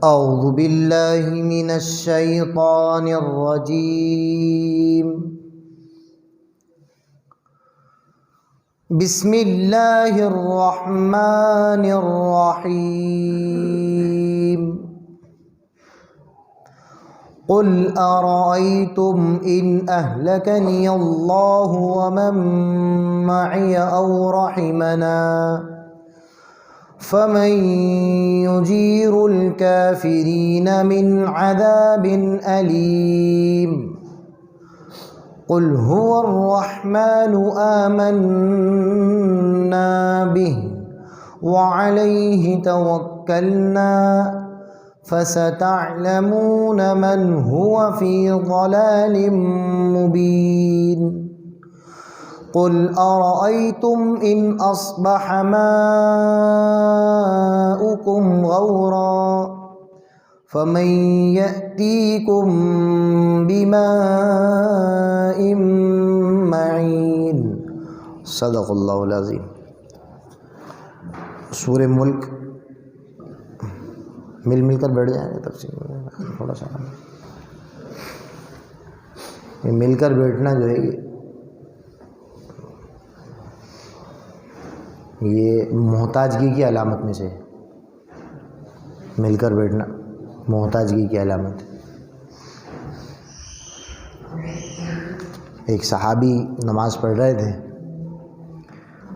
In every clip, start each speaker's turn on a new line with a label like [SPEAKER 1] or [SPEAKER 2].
[SPEAKER 1] اعوذ باللہ من الشیطان الرجیم بسم اللہ الرحمن الرحیم قل ارأيتم إن أهلكني الله ومن معي أو رحمنا فمن يجير الكافرين من عذاب أليم قل هو الرحمن آمنا به وعليه توكلنا فستعلمون من هو في ضلال مبين قل أرأيتم إن أصبح ماؤكم غورا فمن يأتيكم بماء معين صدق اللہ العظیم۔ سورہ ملک مل کر بیٹھ جائیں گے تفسیر میں تھوڑا سا یہ مل کر بیٹھنا جو ہے یہ محتاجگی کی علامت میں سے ہے۔ مل کر بیٹھنا محتاجگی کی علامت ہے۔ ایک صحابی نماز پڑھ رہے تھے،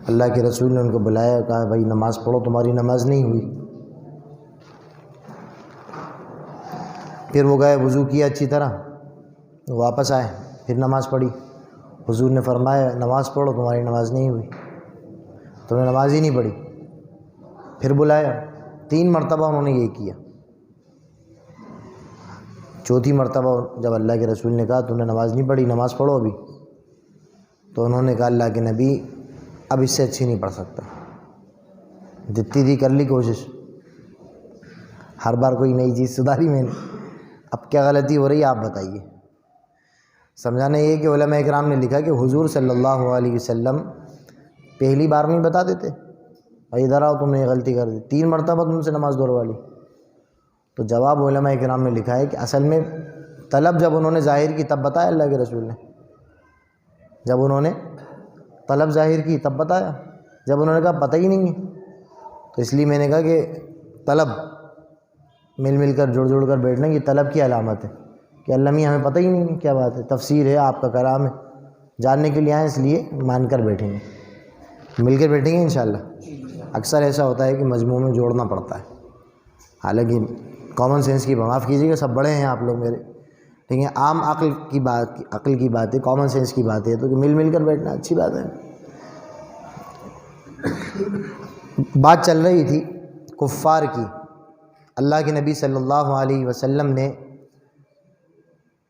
[SPEAKER 1] اللہ کے رسول نے ان کو بلایا، کہا بھائی نماز پڑھو، تمہاری نماز نہیں ہوئی۔ پھر وہ گئے، وضو کیا اچھی طرح، واپس آئے، پھر نماز پڑھی۔ حضور نے فرمایا نماز پڑھو، تمہاری نماز نہیں ہوئی، تم نے نماز ہی نہیں پڑھی۔ پھر بلایا، 3 مرتبہ انہوں نے یہ کیا۔ چوتھی مرتبہ جب اللہ کے رسول نے کہا تم نے نماز نہیں پڑھی، نماز پڑھو ابھی، تو انہوں نے کہا اللہ کے نبی اب اس سے اچھی نہیں پڑھ سکتا، جتنی تھی کر لی کوشش، ہر بار کوئی نئی چیز سدھاری میں نے، اب کیا غلطی ہو رہی ہے آپ بتائیے۔ سمجھانا یہ کہ علماء اکرام نے لکھا کہ حضور صلی اللہ علیہ وسلم پہلی بار نہیں بتا دیتے، بھائی ادھر آؤ تم نے یہ غلطی کر دی، 3 مرتبہ تم سے نماز دہروا لی۔ تو جواب علماء اکرام نے لکھا ہے کہ اصل میں طلب جب انہوں نے ظاہر کی تب بتایا اللہ کے رسول نے، جب انہوں نے طلب ظاہر کی تب بتایا، جب انہوں نے کہا پتہ ہی نہیں ہے، تو اس لیے میں نے کہا کہ طلب مل کر جڑ کر بیٹھنا یہ طلب کی علامت ہے کہ اللہ میاں ہمیں پتہ ہی نہیں ہے کیا بات ہے، تفسیر ہے، آپ کا کلام ہے، جاننے کے لیے آئیں، اس لیے مان کر بیٹھیں گے، مل کر بیٹھیں گے انشاءاللہ۔ اکثر ایسا ہوتا ہے کہ مجموع میں جوڑنا پڑتا ہے، حالانکہ کامن سینس کی معاف کیجیے گا، سب بڑے ہیں آپ لوگ میرے، ٹھیک ہے، عام عقل کی بات ہے، کامن سینس کی بات ہے، تو کہ مل کر بیٹھنا اچھی بات ہے۔ بات چل رہی تھی کفار کی، اللہ کے نبی صلی اللہ علیہ وسلم نے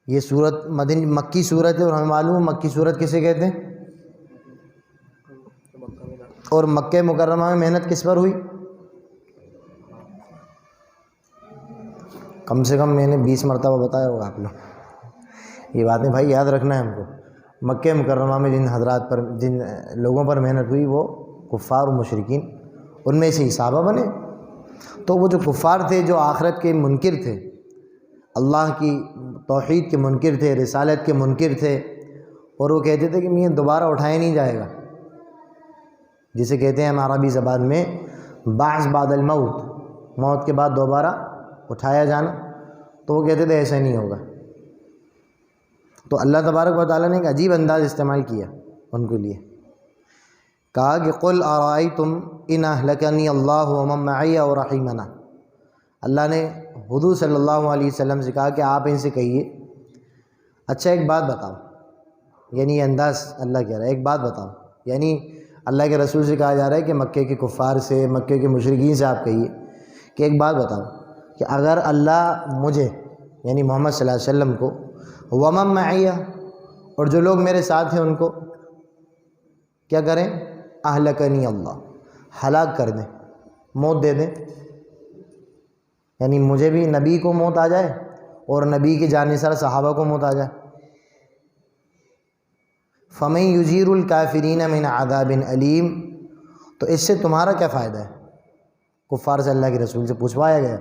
[SPEAKER 1] یہ صورت مکی صورت ہے، اور ہمیں معلوم ہے مکی صورت کسے کہتے ہیں، اور مکہ مکرمہ میں محنت کس پر ہوئی؟ کم سے کم میں نے 20 مرتبہ بتایا ہوگا آپ لوگ، یہ باتیں بھائی یاد رکھنا ہے ہم کو۔ مکہ مکرمہ میں جن حضرات پر، جن لوگوں پر محنت ہوئی وہ کفار و مشرکین، ان میں سے ہی صحابہ بنے۔ تو وہ جو کفار تھے، جو آخرت کے منکر تھے، اللہ کی توحید کے منکر تھے، رسالت کے منکر تھے، اور وہ کہتے تھے کہ میاں دوبارہ اٹھایا نہیں جائے گا، جسے کہتے ہیں ہم عربی زبان میں بعث بعد الموت، موت کے بعد دوبارہ اٹھایا جانا، تو وہ کہتے تھے ایسا نہیں ہوگا۔ تو اللہ تبارک و تعالیٰ نے ایک عجیب انداز استعمال کیا ان کے لیے، کہا کہ قل ارائیتم ان اہلکنی اللہ ومن معی او رحمنا۔ اللہ نے حضور صلی اللہ علیہ وسلم سے کہا کہ آپ ان سے کہیے اچھا ایک بات بتاؤ، یعنی یہ انداز اللہ کہہ رہا ہے ایک بات بتاؤ، یعنی اللہ کے رسول سے کہا جا رہا ہے کہ مکے کے کفار سے، مکے کے مشرکین سے آپ کہیے کہ ایک بات بتاؤ کہ اگر اللہ مجھے یعنی محمد صلی اللہ علیہ وسلم کو ومن معی، اور جو لوگ میرے ساتھ ہیں ان کو کیا کریں، اہلکنی اللہ، ہلاک کر دیں، موت دے دیں، یعنی مجھے بھی نبی کو موت آ جائے اور نبی کے جانثار صحابہ کو موت آ جائے، فَمَن يُجِيرُ الْكَافِرِينَ مِنْ عَذَابٍ أَلِيمٍ، تو اس سے تمہارا کیا فائدہ ہے؟ کفار سے اللہ کے رسول سے پوچھوایا گیا،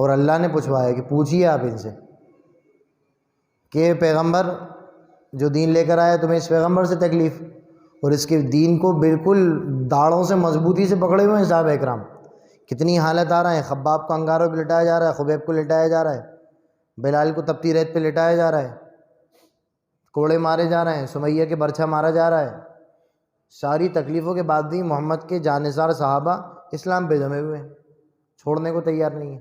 [SPEAKER 1] اور اللہ نے پوچھوایا کہ پوچھیے آپ ان سے کہ پیغمبر جو دین لے کر آیا تمہیں اس پیغمبر سے تکلیف، اور اس کے دین کو بالکل داڑھوں سے مضبوطی سے پکڑے ہوئے ہیں صحابہ اکرام. کتنی حالت آ رہا ہے، خباب کو انگاروں پہ لٹایا جا رہا ہے، خبیب کو لٹایا جا رہا ہے، بلال کو تپتی ریت پہ لٹایا جا رہا ہے، کوڑے مارے جا رہے ہیں، سمیہ کے برچھا مارا جا رہا ہے. ساری تکلیفوں کے بعد بھی محمد کے جانثار صحابہ اسلام پہ جمے ہوئے ہیں، چھوڑنے کو تیار نہیں ہیں.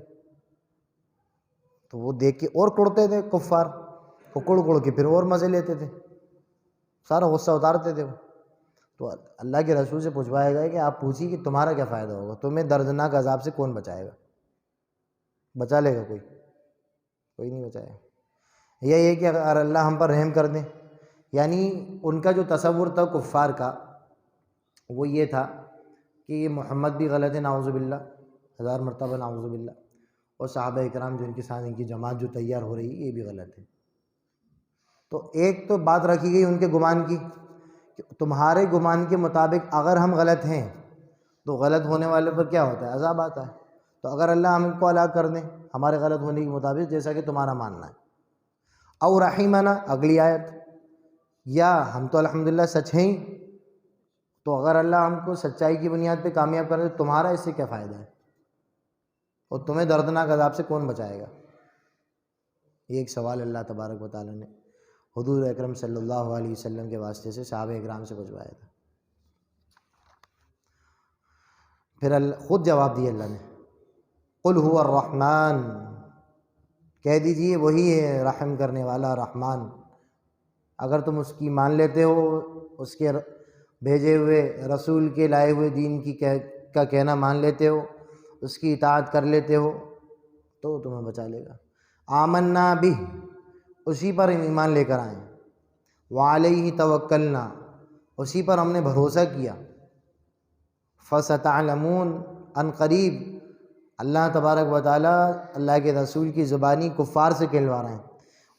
[SPEAKER 1] تو وہ دیکھ کے اور کڑتے تھے کفار، وہ کڑ کڑ کے پھر اور مزے لیتے تھے، سارا غصہ اتارتے تھے وہ. تو اللہ کے رسول سے پوچھوایا گیا کہ آپ پوچھیے کہ تمہارا کیا فائدہ ہوگا، تمہیں دردناک عذاب سے کون بچائے گا؟ بچا لے گا کوئی؟ کوئی نہیں بچائے گا. یہ کہ اگر اللہ ہم پر رحم کر دیں، یعنی ان کا جو تصور تھا کفار کا وہ یہ تھا کہ یہ محمد بھی غلط ہے، نعوذ باللہ، 1000 مرتبہ نعوذ باللہ، اور صحابہ اکرام جو ان کے ساتھ ان کی جماعت جو تیار ہو رہی ہے یہ بھی غلط ہے. تو ایک تو بات رکھی گئی ان کے گمان کی کہ تمہارے گمان کے مطابق اگر ہم غلط ہیں تو غلط ہونے والے پر کیا ہوتا ہے؟ عذاب آتا ہے. تو اگر اللہ ہم کو ہلاک کر دیں ہمارے غلط ہونے کے مطابق، جیسا کہ تمہارا ماننا ہے، او رحیمنا، اگلی آیت، یا ہم تو الحمدللہ سچ ہیں ہی، تو اگر اللہ ہم کو سچائی کی بنیاد پہ کامیاب کر دے تو تمہارا اس سے کیا فائدہ ہے، اور تمہیں دردناک عذاب سے کون بچائے گا؟ یہ ایک سوال اللہ تبارک و تعالیٰ نے حضور اکرم صلی اللہ علیہ وسلم کے واسطے سے صحابہ اکرام سے پوچھوایا تھا. پھر خود جواب دیا اللہ نے، قل هو الرحمن، کہہ دیجئے وہی ہے رحم کرنے والا رحمان. اگر تم اس کی مان لیتے ہو، اس کے بھیجے ہوئے رسول کے لائے ہوئے دین کی کا کہنا مان لیتے ہو، اس کی اطاعت کر لیتے ہو تو تمہیں بچا لے گا. آمنا بھی، اسی پر ہم ایمان لے کر آئیں، وعلیہ توکلنا، اسی پر ہم نے بھروسہ کیا. فستعلمون، ان قریب اللہ تبارک و تعالیٰ اللہ کے رسول کی زبانی کفار سے کہلوا رہے ہیں.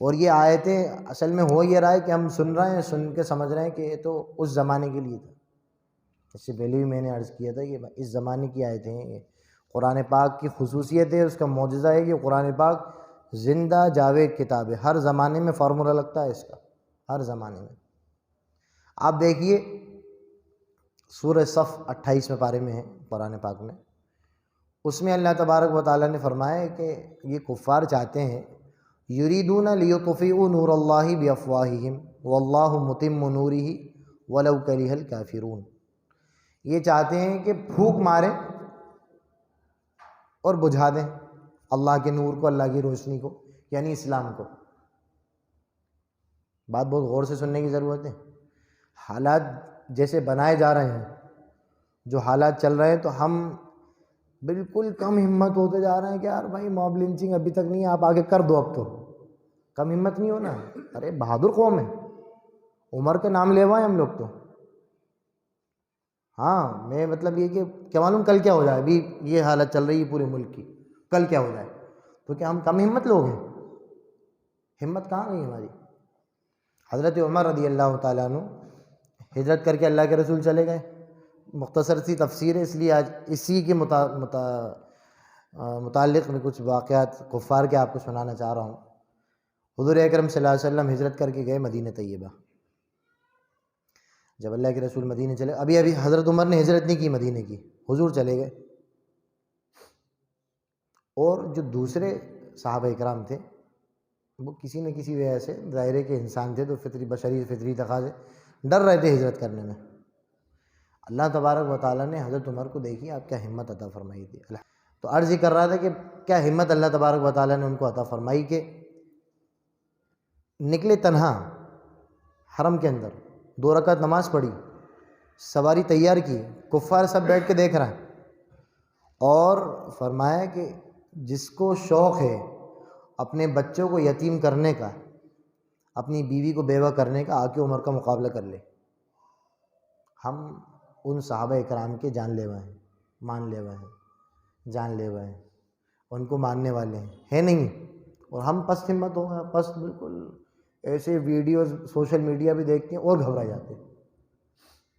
[SPEAKER 1] اور یہ آیتیں اصل میں ہو یہ رہا ہے کہ ہم سن رہے ہیں، سن کے سمجھ رہے ہیں کہ یہ تو اس زمانے کے لیے تھا. اس سے پہلے بھی میں نے عرض کیا تھا کہ اس زمانے کی آیتیں ہیں. یہ قرآن پاک کی خصوصیت ہے، اس کا معجزہ ہے کہ قرآن پاک زندہ جاوید کتاب ہے. ہر زمانے میں فارمولہ لگتا ہے اس کا، ہر زمانے میں. آپ دیکھیے سورہ صف 28 پارے میں ہے قرآن پاک میں، اس میں اللہ تبارک و تعالیٰ نے فرمایا کہ یہ کفار چاہتے ہیں، یریدون لیطفئوا نور اللہ بافواہہم واللہ متم نورہ ولو کرہ الکافرون. یہ چاہتے ہیں کہ پھونک ماریں اور بجھا دیں اللہ کے نور کو، اللہ کی روشنی کو، یعنی اسلام کو. بات بہت غور سے سننے کی ضرورت ہے. حالات جیسے بنائے جا رہے ہیں، جو حالات چل رہے ہیں، تو ہم بالکل کم ہمت ہوتے جا رہے ہیں کہ یار بھائی موب لنچنگ ابھی تک نہیں ہے، آپ آگے کر دو. اب تو کم ہمت نہیں ہونا. ارے بہادر قوم ہے، عمر کے نام لیوائے ہم لوگ تو. ہاں میں مطلب یہ کہ کیا معلوم کل کیا ہو جائے. ابھی یہ حالت چل رہی ہے پورے ملک کی، کل کیا ہو جائے. تو کیا ہم کم ہمت لوگ ہیں؟ ہمت کہاں گئی ہماری؟ حضرت عمر رضی اللہ تعالیٰ عنہ ہجرت کر کے اللہ کے رسول چلے گئے. مختصر سی تفسیر ہے، اس لیے آج اسی کے متعلق میں کچھ واقعات کفار کے آپ کو سنانا چاہ رہا ہوں. حضور اکرم صلی اللہ علیہ وسلم ہجرت کر کے گئے مدینہ طیبہ. جب اللہ کے رسول مدینہ چلے، ابھی حضرت عمر نے ہجرت نہیں کی مدینہ کی، حضور چلے گئے. اور جو دوسرے صحابہ اکرام تھے وہ کسی نہ کسی وجہ سے ظاہرے کے انسان تھے، تو فطری تقاضے ڈر رہے تھے ہجرت کرنے میں. اللہ تبارک و تعالیٰ نے حضرت عمر کو دیکھی آپ کیا ہمت عطا فرمائی تھی. تو عرض ہی کر رہا تھا کہ کیا ہمت اللہ تبارک و تعالیٰ نے ان کو عطا فرمائی کہ نکلے تنہا حرم کے اندر، 2 رکعت نماز پڑھی، سواری تیار کی، کفار سب بیٹھ کے دیکھ رہے ہیں، اور فرمایا کہ جس کو شوق ہے اپنے بچوں کو یتیم کرنے کا، اپنی بیوی کو بیوہ کرنے کا، آ کے عمر کا مقابلہ کر لے. ہم ان صحابہ اکرام کے جان لیوا ہیں، مان لیوا ہیں، جان لیوا ہیں، ان کو ماننے والے ہیں نہیں. اور ہم پست ہمت ہو گئے، پست بالکل. ایسے ویڈیوز سوشل میڈیا بھی دیکھتے ہیں اور گھبرا جاتے ہیں.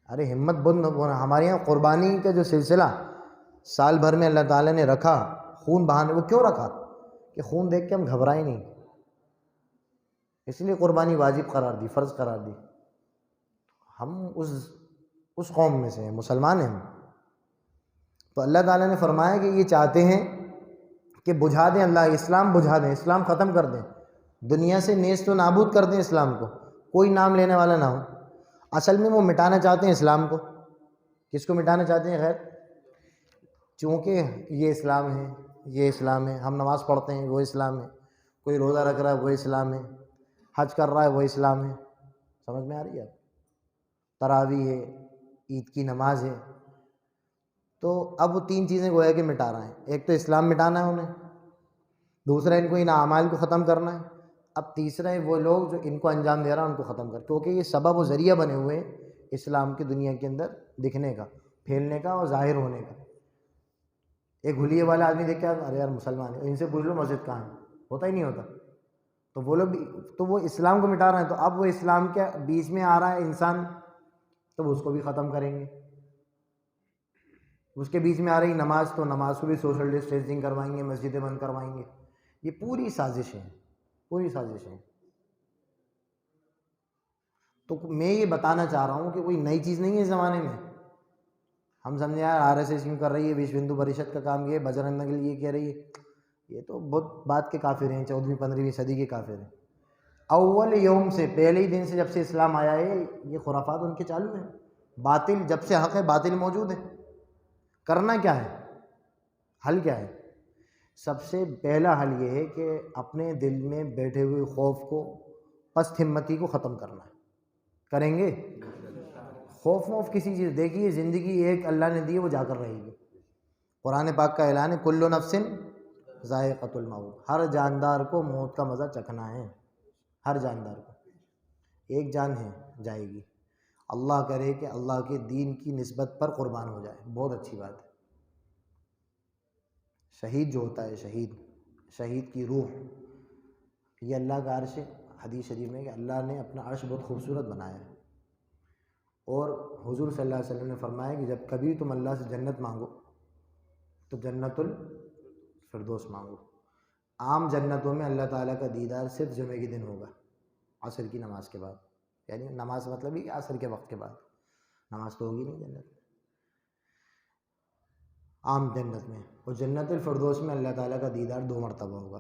[SPEAKER 1] ارے ہمت بند ہونا. ہمارے یہاں قربانی کا جو سلسلہ سال بھر میں اللہ تعالیٰ نے رکھا، خون بہانے، وہ کیوں رکھا؟ کہ خون دیکھ کے ہم گھبرائیں نہیں، اس لیے قربانی واجب قرار دی، فرض قرار دی۔ ہم اس قوم میں سے ہیں، مسلمان ہیں ہم۔ تو اللہ تعالیٰ نے فرمایا کہ یہ چاہتے ہیں کہ بجھا دیں، اللہ اسلام بجھا دیں، اسلام ختم کر دیں، دنیا سے نیست و نابود کر دیں اسلام کو، کوئی نام لینے والا نہ ہو۔ اصل میں وہ مٹانا چاہتے ہیں اسلام کو۔ کس کو مٹانا چاہتے ہیں؟ خیر، چونکہ یہ اسلام ہے، یہ اسلام ہے، ہم نماز پڑھتے ہیں وہ اسلام ہے، کوئی روزہ رکھ رہا ہے وہ اسلام ہے، حج کر رہا ہے وہ اسلام ہے۔ سمجھ میں آ رہی ہے؟ تراویح ہے، عید کی نماز ہے۔ تو اب وہ تین چیزیں گویا کہ مٹا رہے ہیں، ایک تو اسلام مٹانا ہے انہیں، دوسرا ان کو ان اعمال کو ختم کرنا ہے، اب تیسرا ہے وہ لوگ جو ان کو انجام دے رہا ہیں ان کو ختم کر، کیونکہ یہ سبب و ذریعہ بنے ہوئے ہیں اسلام کی دنیا کے اندر دکھنے کا، پھیلنے کا اور ظاہر ہونے کا۔ ایک حلیے والا آدمی دیکھ کے ارے یار مسلمان ہے، ان سے پوچھ لو مسجد کہاں ہے، ہوتا ہی نہیں ہوتا۔ تو وہ لوگ بھی تو وہ اسلام کو مٹا رہے ہیں، تو اب وہ اسلام کے بیچ میں آ رہا ہے انسان، تو وہ اس کو بھی ختم کریں گے۔ اس کے بیچ میں آ رہی نماز، تو نماز کو بھی سوشل ڈسٹینسنگ کروائیں گے، مسجدیں بند کروائیں گے۔ یہ پوری سازش ہے، پوری سازش ہے۔ تو میں یہ بتانا چاہ رہا ہوں کہ کوئی نئی چیز نہیں ہے اس زمانے میں۔ ہم سمجھے یار RSS یوں کر رہی ہے، وشو ہندو پریشد کا کام یہ، بجرنگ دل یہ کہہ رہی ہے، یہ تو بہت بات کے کافر ہیں، 14ویں 15ویں صدی کے کافر ہیں۔ اول یوم سے، پہلے ہی دن سے جب سے اسلام آیا ہے، یہ خرافات ان کے چالو ہیں۔ باطل جب سے حق ہے، باطل موجود ہے۔ کرنا کیا ہے؟ حل کیا ہے؟ سب سے پہلا حل یہ ہے کہ اپنے دل میں بیٹھے ہوئے خوف کو، پست ہمتی کو ختم کرنا ہے۔ کریں گے؟ خوف موف کسی چیز، دیکھیے زندگی ایک اللہ نے دی ہے، وہ جا کر رہے گی۔ قرآن پاک کا اعلان ہے کل نفس ذائقۃ الموت، ہر جاندار کو موت کا مزہ چکھنا ہے، ہر جاندار کو۔ ایک جان ہے، جائے گی۔ اللہ کرے کہ اللہ کے دین کی نسبت پر قربان ہو جائے، بہت اچھی بات ہے۔ شہید جو ہوتا ہے، شہید کی روح، یہ اللہ کا عرش ہے۔ حدیث شریف میں کہ اللہ نے اپنا عرش بہت خوبصورت بنایا ہے، اور حضور صلی اللہ علیہ وسلم نے فرمایا کہ جب کبھی تم اللہ سے جنت مانگو تو جنت الفردوس مانگو۔ عام جنتوں میں اللہ تعالیٰ کا دیدار صرف جمعے کے دن ہوگا، عصر کی نماز کے بعد، یعنی نماز مطلب ہی عصر کے وقت کے بعد، نماز تو ہوگی نہیں جنت میں، عام جنت میں۔ اور جنت الفردوس میں اللہ تعالیٰ کا دیدار 2 مرتبہ ہوگا،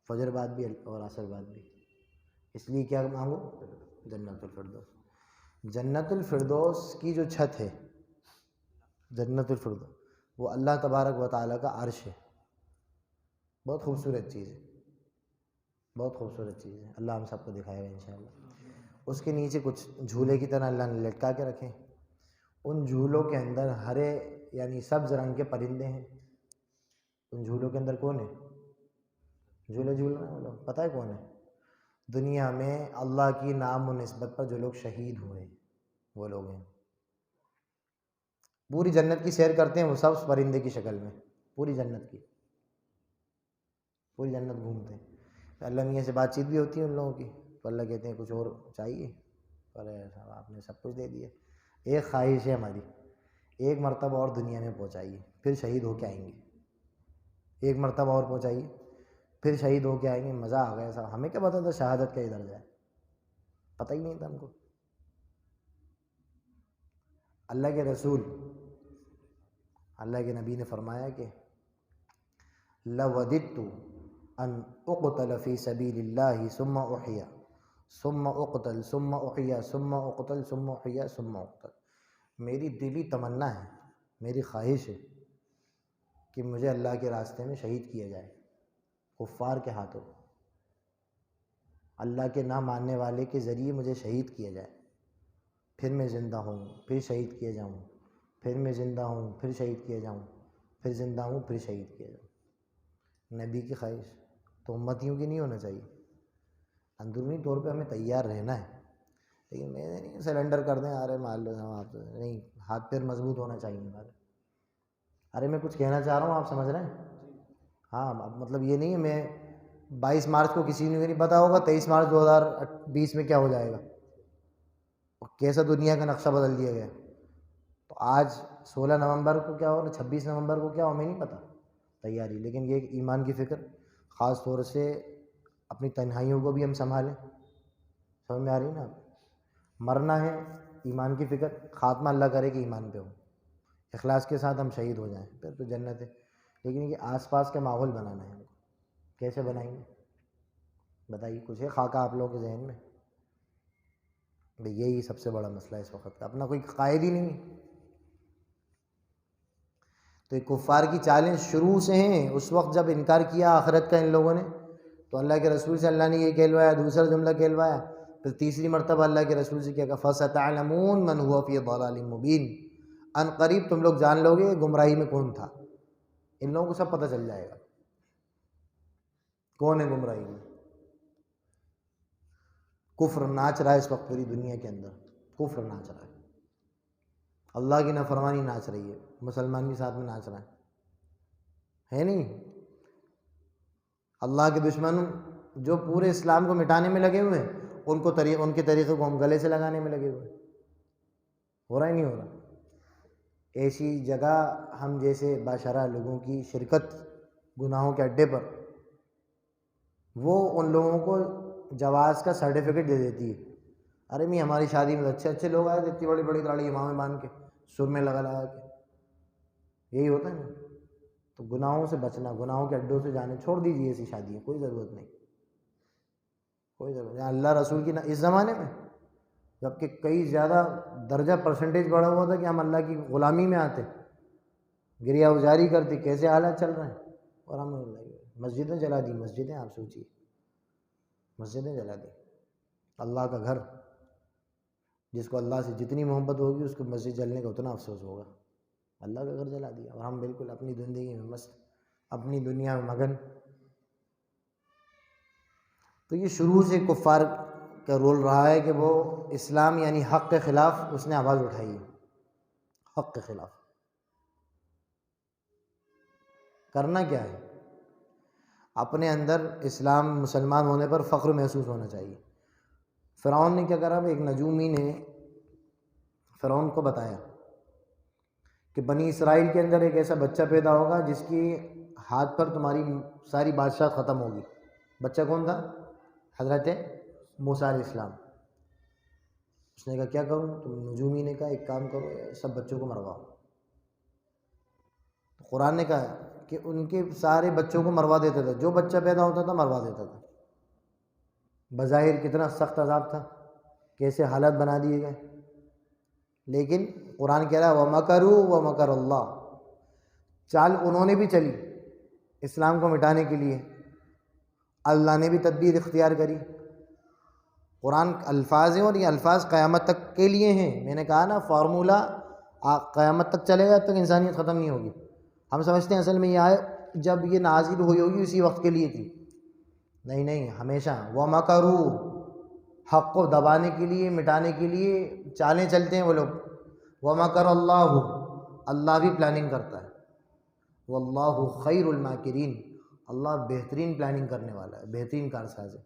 [SPEAKER 1] فجر بعد بھی اور عصر بعد بھی۔ اس لیے کیا مانگو؟ جنت الفردوس۔ جنت الفردوس کی جو چھت ہے، جنت الفردوس، وہ اللہ تبارک و تعالیٰ کا عرش ہے۔ بہت خوبصورت چیز ہے، بہت خوبصورت چیز ہے، اللہ ہم سب کو دکھائے گا انشاءاللہ۔ اس کے نیچے کچھ جھولے کی طرح اللہ نے لٹکا کے رکھے ہیں، ان جھولوں کے اندر ہرے یعنی سبز رنگ کے پرندے ہیں۔ ان جھولوں کے اندر کون ہے؟ جھولے جھول رہے ہیں وہ لوگ، پتہ ہے کون ہے؟ دنیا میں اللہ کی نام و نسبت پر جو لوگ شہید ہوئے وہ لوگ ہیں۔ پوری جنت کی سیر کرتے ہیں وہ سب پرندے کی شکل میں، پوری جنت کی، پوری جنت گھومتے ہیں۔ اللہ میاں سے بات چیت بھی ہوتی ہے ان لوگوں کی، تو اللہ کہتے ہیں کچھ اور چاہیے، ارے صاحب آپ نے سب کچھ دے دیا۔ ایک خواہش ہے ہماری، ایک مرتبہ اور دنیا میں پہنچائیے، پھر شہید ہو کے آئیں گے۔ ایک مرتبہ اور پہنچائیے، پھر شہید ہو کے آئیں گے، مزہ آ گیا صاحب۔ ہمیں کیا پتہ تھا شہادت کا درجہ ہے، پتہ ہی نہیں تھا ہم کو۔ اللہ کے رسول، اللہ کے نبی نے فرمایا کہ لَوَدِدْتُ أَنْ أُقْتَلَ فِي سَبِيلِ اللَّهِ ثُمَّ أُحْيَا ثُمَّ أُقْتَلْ ثُمَّ أُحْيَا ثُمَّ أُقْتَلْ ثُمَّ أُحْيَا ثُمَّ أُقْتَلْ۔ میری دلی تمنا ہے، میری خواہش ہے کہ مجھے اللہ کے راستے میں شہید کیا جائے، کفار کے ہاتھوں، اللہ کے نہ ماننے والے کے ذریعے مجھے شہید کیا جائے، پھر میں زندہ ہوں، پھر شہید کیا جاؤں، پھر میں زندہ ہوں، پھر شہید کیا جاؤں، پھر زندہ ہوں، پھر شہید کیا جاؤں۔ نبی کی خواہش تو امتیوں کی نہیں ہونا چاہیے۔ اندرونی طور پہ ہمیں تیار رہنا ہے، لیکن میں نہیں سرنڈر کر دیں، ارے مان لو آپ نہیں، ہاتھ پیر مضبوط ہونا چاہیے ہمارے۔ ارے میں کچھ کہنا چاہ رہا ہوں، آپ سمجھ رہے ہیں؟ ہاں، مطلب یہ نہیں ہے میں 22 مارچ کو کسی نے نہیں پتا ہوگا 23 مارچ 2020 میں کیا ہو جائے گا، کیسا دنیا کا نقشہ بدل دیا گیا۔ تو آج 16 نومبر کو کیا ہو، 26 نومبر کو کیا ہو، ہمیں نہیں پتہ تیاری، لیکن یہ ایمان کی فکر خاص طور سے اپنی تنہائیوں کو بھی ہم سنبھالیں. سمجھ میں آ رہی ہے نا آپ؟ مرنا ہے ایمان کی فکر، خاتمہ اللہ کرے کہ ایمان پہ ہو، اخلاص کے ساتھ ہم شہید ہو جائیں پھر تو جنت ہے. لیکن یہ آس پاس کا ماحول بنانا ہے ہم کو. کیسے بنائیں گے بتائیے؟ کچھ ہے خاکہ آپ لوگوں کے ذہن میں؟ بھئی یہی سب سے بڑا مسئلہ ہے اس وقت کا، اپنا کوئی قائد ہی نہیں ہے. تو یہ کفار کی چالیں شروع سے ہیں. اس وقت جب انکار کیا آخرت کا ان لوگوں نے تو اللہ کے رسول سے اللہ نے یہ کہلوایا، دوسرا جملہ کہلوایا، پھر تیسری مرتبہ اللہ کے رسول سے کیا کہا، فَسَتَعْلَمُونَ مَنْ هُوَ فِي ضَلَالٍ مُبِينٍ، ان قریب تم لوگ جان لو گے گمراہی میں کون تھا. ان لوگوں کو سب پتہ چل جائے گا کون ہے گمراہی میں. کفر ناچ رہا ہے اس وقت پوری دنیا کے اندر، کفر ناچ رہا ہے، اللہ کی نافرمانی ناچ رہی ہے، مسلمان بھی ساتھ میں ناچ رہا ہے نہیں. اللہ کے دشمن جو پورے اسلام کو مٹانے میں لگے ہوئے ہیں، ان کے طریقے کو ہم گلے سے لگانے میں لگے ہوئے ہیں. ہو رہا ہی نہیں ہو رہا؟ ایسی جگہ ہم جیسے باشرہ لوگوں کی شرکت گناہوں کے اڈے پر، وہ ان لوگوں کو جواز کا سرٹیفکیٹ دے دیتی ہے. ارے نہیں، ہماری شادی میں اچھے اچھے لوگ آئے تھے، اتنی بڑی بڑی داڑھی امامیں باندھ کے، سر میں لگا لگا کے. یہی ہوتا ہے نا. تو گناہوں سے بچنا، گناہوں کے اڈوں سے جانے چھوڑ دیجیے. ایسی شادیاں کوئی ضرورت نہیں، کوئی ضرورت نہیں. اللہ رسول کی اس زمانے میں جب کہ کئی زیادہ درجہ پرسنٹیج بڑھا ہوا تھا کہ ہم اللہ کی غلامی میں آتے، گریا ازاری کرتے، کیسے حالات چل رہے ہیں. اور ہم مسجدیں جلا دی. مسجدیں آپ سوچیے، مسجدیں جلا دی. اللہ کا گھر، جس کو اللہ سے جتنی محبت ہوگی اس کو مسجد جلنے کا اتنا افسوس ہوگا. اللہ کا گھر جلا دیا اور ہم بالکل اپنی زندگی میں مست، اپنی دنیا میں مگن. تو یہ شروع سے کفار کا رول رہا ہے کہ وہ اسلام یعنی حق کے خلاف اس نے آواز اٹھائی ہے. حق کے خلاف کرنا کیا ہے؟ اپنے اندر اسلام مسلمان ہونے پر فخر محسوس ہونا چاہیے. فرعون نے کیا کرا؟ ایک نجومی نے فرعون کو بتایا کہ بنی اسرائیل کے اندر ایک ایسا بچہ پیدا ہوگا جس کی ہاتھ پر تمہاری ساری بادشاہت ختم ہوگی. بچہ کون تھا؟ حضرت موسیٰ علیہ السلام. اس نے کہا کیا کروں؟ تو نجومی نے کہا ایک کام کرو، سب بچوں کو مرواؤ. تو قرآن نے کہا کہ ان کے سارے بچوں کو مروا دیتا تھا، جو بچہ پیدا ہوتا تھا مروا دیتا تھا. بظاہر کتنا سخت عذاب تھا، کیسے حالات بنا دیے گئے. لیکن قرآن کہہ رہا ہے وَمَكَرُوا وَمَكَرَ اللَّهُ، چال انہوں نے بھی چلی اسلام کو مٹانے کے لیے، اللہ نے بھی تدبیر اختیار کری. قرآن الفاظ ہیں اور یہ الفاظ قیامت تک کے لیے ہیں. میں نے کہا نا فارمولہ قیامت تک چلے گا، تب تک انسانیت ختم نہیں ہوگی. ہم سمجھتے ہیں اصل میں یہ آئے جب یہ نازل ہوئی ہوگی اسی وقت کے لیے تھی. نہیں نہیں، ہمیشہ. وَمَكَرُوا، حق کو دبانے کے لیے، مٹانے کے لیے چالیں چلتے ہیں وہ لوگ. وَمَكَرَ اللَّهُ، اللہ بھی پلاننگ کرتا ہے. وَاللَّهُ خَيْرُ الْمَاكِرِينَ، اللہ بہترین پلاننگ کرنے والا ہے، بہترین کارساز ہے.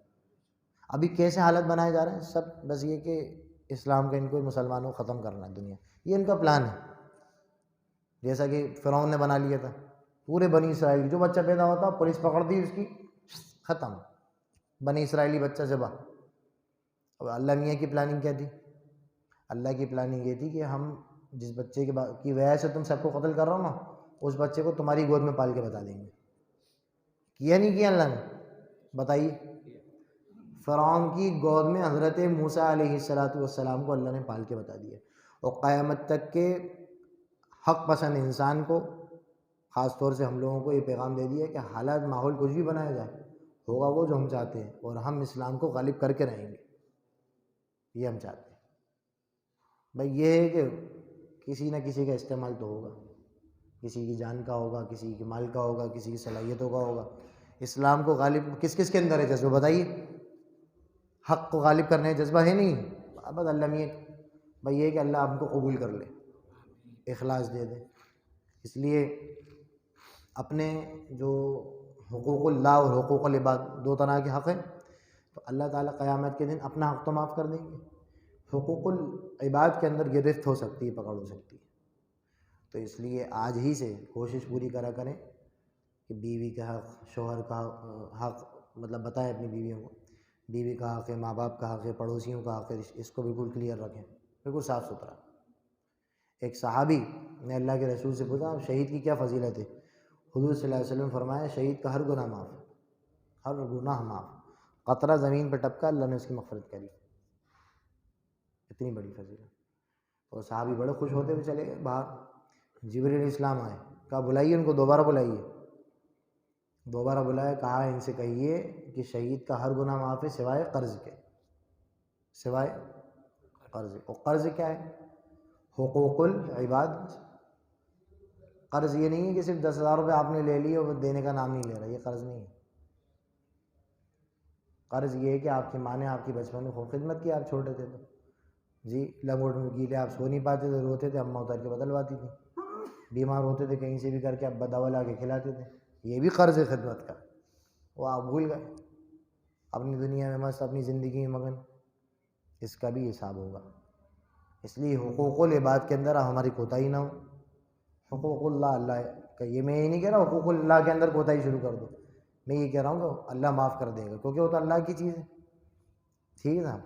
[SPEAKER 1] ابھی کیسے حالت بنائے جا رہے ہیں سب، بس یہ کہ اسلام کا ان کو مسلمانوں کو ختم کرنا ہے دنیا، یہ ان کا پلان ہے. جیسا کہ فرعون نے بنا لیا تھا پورے بنی اسرائیل، جو بچہ پیدا ہوتا پولیس پکڑ دی اس کی، ختم، بنی اسرائیلی بچہ ذبح. اب اللہ میاں کی پلاننگ کیا تھی؟ اللہ کی پلاننگ یہ تھی کہ ہم جس بچے کی وجہ سے تم سب کو قتل کر رہا ہوں نا، اس بچے کو تمہاری گود میں پال کے بتا دیں گے. کیا نہیں کیا اللہ نے؟ بتائیے. فرعون کی گود میں حضرت موسیٰ علیہ السلام کو اللہ نے پال کے بتا دیا. اور قیامت تک کے حق پسند انسان کو، خاص طور سے ہم لوگوں کو یہ پیغام دے دیا کہ حالات ماحول کچھ بھی بنایا جائے، ہوگا وہ جو ہم چاہتے ہیں، اور ہم اسلام کو غالب کر کے رہیں گے، یہ ہم چاہتے ہیں. بھائی یہ ہے کہ کسی نہ کسی کا استعمال تو ہوگا، کسی کی جان کا ہوگا، کسی کی مال کا ہوگا، کسی کی صلاحیتوں کا ہوگا. اسلام کو غالب کس کس کے اندر ہے جذبہ؟ بتائیے. حق کو غالب کرنے جذبہ ہے نہیں، بس اللہ میاں. بھائی یہ کہ اللہ ہم کو قبول کر لے، اخلاص دے دے. اس لیے اپنے جو حقوق اللہ اور حقوق العباد، دو طرح کے حق ہیں، تو اللہ تعالیٰ قیامت کے دن اپنا حق تو معاف کر دیں گے. حقوق العباد کے اندر گرفت ہو سکتی ہے، پکڑ ہو سکتی ہے. تو اس لیے آج ہی سے کوشش پوری کرا کریں کہ کہ بیوی کا حق، شوہر کا حق مطلب بتائیں اپنی بیویوں کو، بیوی کا حق ہے، ماں باپ کا حق ہے، پڑوسیوں کا حق ہے، اس کو بالکل کلیئر رکھیں، بالکل صاف ستھرا۔ ایک صحابی نے اللہ کے رسول سے پوچھا شہید کی کیا فضیلت ہے؟ حضور صلی اللہ علیہ وسلم فرمایا شہید کا ہر گناہ معاف، ہر گناہ معاف، قطرہ زمین پہ ٹپکا اللہ نے اس کی مغفرت کری، اتنی بڑی فضیلت۔ اور صحابی بڑے خوش ہوتے ہوئے چلے گئے باہر، جبریل علیہ السلام آئے، کہا بلائیے ان کو، دوبارہ بلائیے، دوبارہ بلایا، کہا ان سے کہیے کہ شہید کا ہر گناہ معاف ہے سوائے قرض کے، سوائے قرض۔ اور قرض کیا ہے؟ حقوق العباد۔ قرض یہ نہیں ہے کہ صرف 10,000 روپے آپ نے لے لیے اور وہ دینے کا نام نہیں لے رہا، یہ قرض نہیں ہے۔ قرض یہ ہے کہ آپ کی ماں نے آپ کی بچپن میں خوب خدمت کی، آپ چھوٹے تھے تو جی لنگوٹ میں گیلے، آپ سو نہیں پاتے تھے، روتے تھے، اماں اتر کے بدلواتی تھی، بیمار ہوتے تھے کہیں سے بھی کر کے اب دوا لا کے کھلاتے تھے، یہ بھی قرض ہے خدمت کا، وہ آپ بھول گئے اپنی دنیا میں مست، اپنی زندگی میں مگن، اس کا بھی حساب ہوگا۔ اس لیے حقوق العباد کے اندر ہماری کوتاہی نہ ہو۔ حقوق اللہ کا یہ میں یہ نہیں کہہ رہا حقوق اللہ کے اندر کوتاہی شروع کر دو، میں یہ کہہ رہا ہوں کہ اللہ معاف کر دے گا، کیونکہ وہ تو اللہ کی چیز ہے، ٹھیک ہے نا۔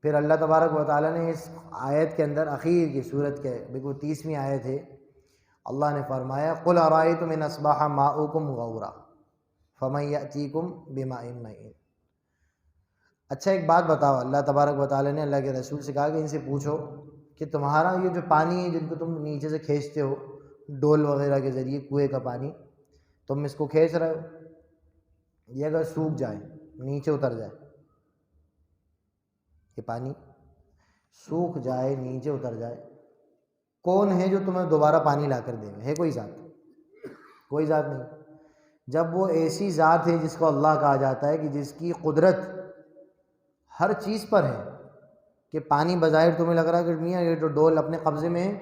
[SPEAKER 1] پھر اللہ تبارک و تعالیٰ نے اس آیت کے اندر اخیر کی صورت کے بالکل 30ویں آیت ہے، اللہ نے فرمایا قُلْ أَرَأَيْتُمْ إِنْ أَصْبَحَ مَاؤُكُمْ غَوْرًا فَمَنْ يَأْتِيكُمْ بِمَاءٍ مَّعِينٍ۔ اچھا ایک بات بتاؤ، اللہ تبارک و تعالیٰ نے اللہ کے رسول سے کہا کہ ان سے پوچھو کہ تمہارا یہ جو پانی ہے جن کو تم نیچے سے کھینچتے ہو ڈول وغیرہ کے ذریعے، کنویں کا پانی تم اس کو کھینچ رہے ہو، یہ اگر سوکھ جائے، نیچے اتر جائے، یہ پانی سوکھ جائے، نیچے اتر جائے، کون ہے جو تمہیں دوبارہ پانی لا کر دے گا؟ ہے کوئی ذات؟ کوئی ذات نہیں۔ جب وہ ایسی ذات ہے جس کو اللہ کہا جاتا ہے کہ جس کی قدرت ہر چیز پر ہے، کہ پانی بظاہر تمہیں لگ رہا ہے کہ میاں یہ تو ڈول اپنے قبضے میں ہے،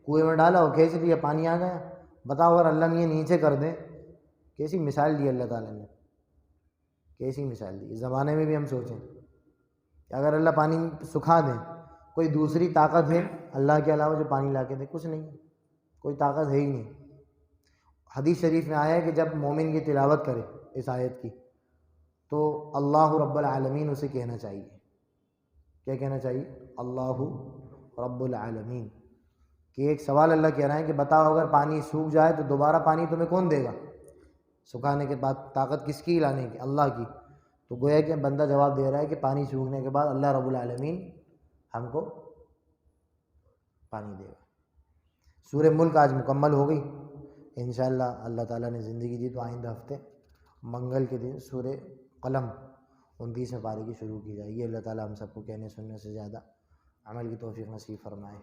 [SPEAKER 1] کنویں میں ڈالا اور کھینچ لیا، پانی آ گیا، بتاؤ اگر اللہ میاں نیچے کر دیں، کیسی مثال دی اللہ تعالیٰ نے، کیسی مثال دی۔ اس زمانے میں بھی ہم سوچیں کہ اگر اللہ پانی سکھا دیں، کوئی دوسری طاقت ہے اللہ کے علاوہ جو پانی لا کے دے؟ کچھ نہیں، کوئی طاقت ہے ہی نہیں۔ حدیث شریف میں آیا ہے کہ جب مومن کی تلاوت کرے اس آیت کی تو اللہ رب العالمین اسے کہنا چاہیے، کیا کہنا چاہیے؟ اللہ رب العالمین۔ کہ ایک سوال اللہ کہہ رہے ہیں کہ بتاؤ اگر پانی سوکھ جائے تو دوبارہ پانی تمہیں کون دے گا؟ سکھانے کے بعد طاقت کس کی لانے کی؟ اللہ کی۔ تو گویا کہ بندہ جواب دے رہا ہے کہ پانی سوکھنے کے بعد اللہ رب العالمین ہم کو پانی دے گا۔ سورہ ملک آج مکمل ہو گئی، انشاءاللہ اللہ تعالیٰ نے زندگی دی تو آئندہ ہفتے منگل کے دن سورہ قلم 29ویں پارے کی شروع کی جائے گی۔ اللہ تعالیٰ ہم سب کو کہنے سننے سے زیادہ عمل کی توفیق نصیب فرمائے۔